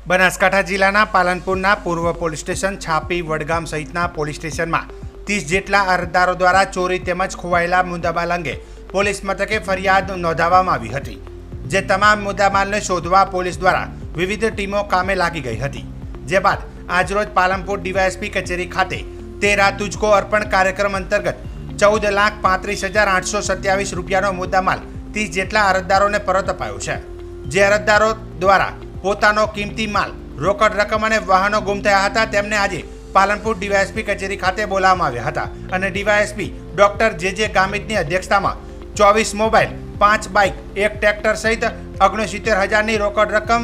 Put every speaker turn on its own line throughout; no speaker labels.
બનાસકાંઠા જિલ્લાના પાલનપુરના પૂર્વ police station છાપી વડગામ સહિતના પોલીસ સ્ટેશનમાં 30 જેટલા અરજદારો દ્વારા ચોરી તેમજ ખોવાયેલા મુદ્દામાલ અંગે પોલીસ મથકે ફરિયાદ નોંધાવવામાં આવી હતી। જે તમામ મુદ્દામાલને શોધવા પોલીસ દ્વારા વિવિધ ટીમો કામે લાગી ગઈ હતી। જે બાદ આજરોજ પાલનપુર ડીવાયએસપી કચેરી ખાતે 13 તુજકો અર્પણ કાર્યક્રમ અંતર્ગત 14,35,827 રૂપિયાનો મુદ્દામાલ 30 જેટલા અરજદારોને પરત અપાયો છે। જે અરજદારો દ્વારા પોતાનો કિંમતી માલ, રોકડ રકમ અને વાહનો ગુમ થયા હતા તેમને આજે પાલનપુર ડીવાયએસપી કચેરી ખાતે બોલાવવામાં આવ્યા હતા અને ડીવાયએસપી ડોક્ટર જે ગામિતની અધ્યક્ષતામાં 24 મોબાઈલ, 5 બાઇક, 1 ટ્રેક્ટર સહિત 69,000ની રોકડ રકમ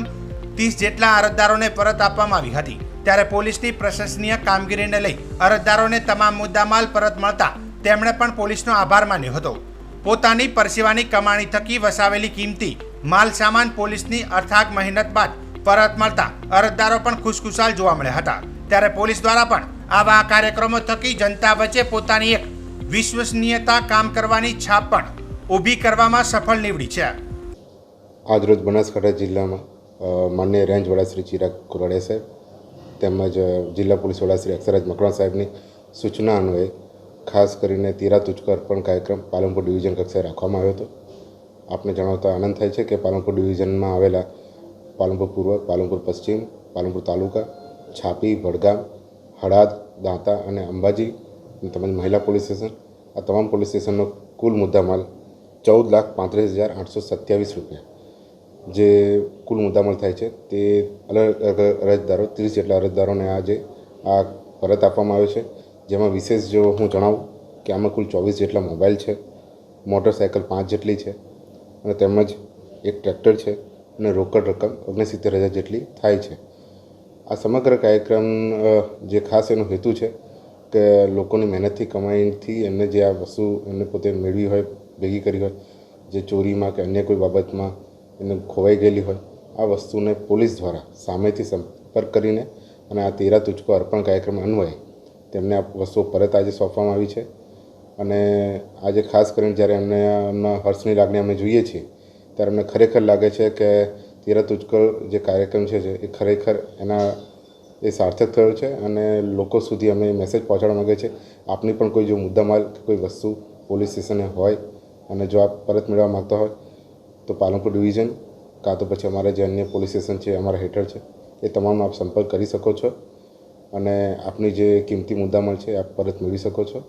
30 જેટલા અરજદારોને પરત આપવામાં આવી હતી। ત્યારે પોલીસની પ્રશંસનીય કામગીરીને લઈ અરજદારોને તમામ મુદ્દામાલ પરત મળતા તેમણે પણ પોલીસનો આભાર માન્યો હતો। પોતાની પરસેવાની કમાણી થકી વસાવેલી કિંમતી માલ સામાન પોલીસની અથાગ મહેનત બાદ પરત મળતા અરજદારો પણ ખુશખુશાલ જોવા મળ્યા હતા। ત્યારે પોલીસ દ્વારા પણ આવા કાર્યક્રમો થકી જનતા વચ્ચે પોતાની એક વિશ્વસનીયતા કામ કરવાની છાપ પણ ઊભી કરવામાં સફળ નીવડી છે।
આજરોજ બનાસકાંઠા જિલ્લામાં માનનીય રેન્જ વડા શ્રી ચિરાગ કોરાડિયા સાહેબ તેમજ જિલ્લા પોલીસ વડા શ્રી અક્ષરાજ મકવાણા સાહેબની સૂચના અન્વયે ખાસ કરીને 13 તુજકો અર્પણ કાર્યક્રમ પાલનપુર ડિવિઝન કક્ષાએ રાખવામાં આવ્યો હતો। આપને જણાવતા આનંદ થાય છે કે પાલનપુર ડિવિઝનમાં આવેલા પાલનપુર પૂર્વ, પાલનપુર પશ્ચિમ, પાલનપુર તાલુકા, છાપી, વડગામ, હળાદ, દાંતા અને અંબાજી તેમજ મહિલા પોલીસ સ્ટેશન, આ તમામ પોલીસ સ્ટેશનનો કુલ મુદ્દામાલ 14,35,827 રૂપિયા જે કુલ મુદ્દામાલ થાય છે તે અલગ અલગ અરજદારો 30 જેટલા અરજદારોને આજે આ પરત આપવામાં આવ્યો છે। જેમાં વિશેષ જો હું જણાવું કે આમાં કુલ 24 જેટલા મોબાઈલ છે, મોટરસાઇકલ 5 જેટલી છે અને તેમજ 1 ટ્રેક્ટર છે અને રોકડ રકમ 69,000 જેટલી થાય છે। આ સમગ્ર કાર્યક્રમ જે ખાસ એનો હેતુ છે કે લોકોની મહેનતથી કમાઈથી એમને જે આ વસ્તુ એમને પોતે મેળવી હોય, ભેગી કરી હોય, જે ચોરીમાં કે અન્ય કોઈ બાબતમાં એને ખોવાઈ ગયેલી હોય, આ વસ્તુને પોલીસ દ્વારા સામેથી સંપર્ક કરીને અને આ 13 તુજકો અર્પણ કાર્યક્રમ અન્વયે તેમને આ વસ્તુઓ પરત આજે સોંપવામાં આવી છે। અને આજે ખાસ કરીને જ્યારે એમના હર્ષની લાગણી અમે જોઈએ છીએ ત્યારે અમને ખરેખર લાગે છે કે 13 તુજકો જે કાર્યક્રમ છે એ ખરેખર એના એ સાર્થક થયો છે અને લોકો સુધી અમે મેસેજ પહોંચાડવા માગીએ છીએ આપની પણ કોઈ જો મુદ્દામાલ કે કોઈ વસ્તુ પોલીસ સ્ટેશને હોય અને જો આપ પરત મેળવવા માગતા હોય તો પાલનપુર ડિવિઝન કાં તો પછી અમારા જે અન્ય પોલીસ સ્ટેશન છે અમારા હેઠળ છે એ તમામ આપ સંપર્ક કરી શકો છો અને આપની જે કિંમતી મુદ્દામાલ છે આપ પરત મેળવી શકો છો।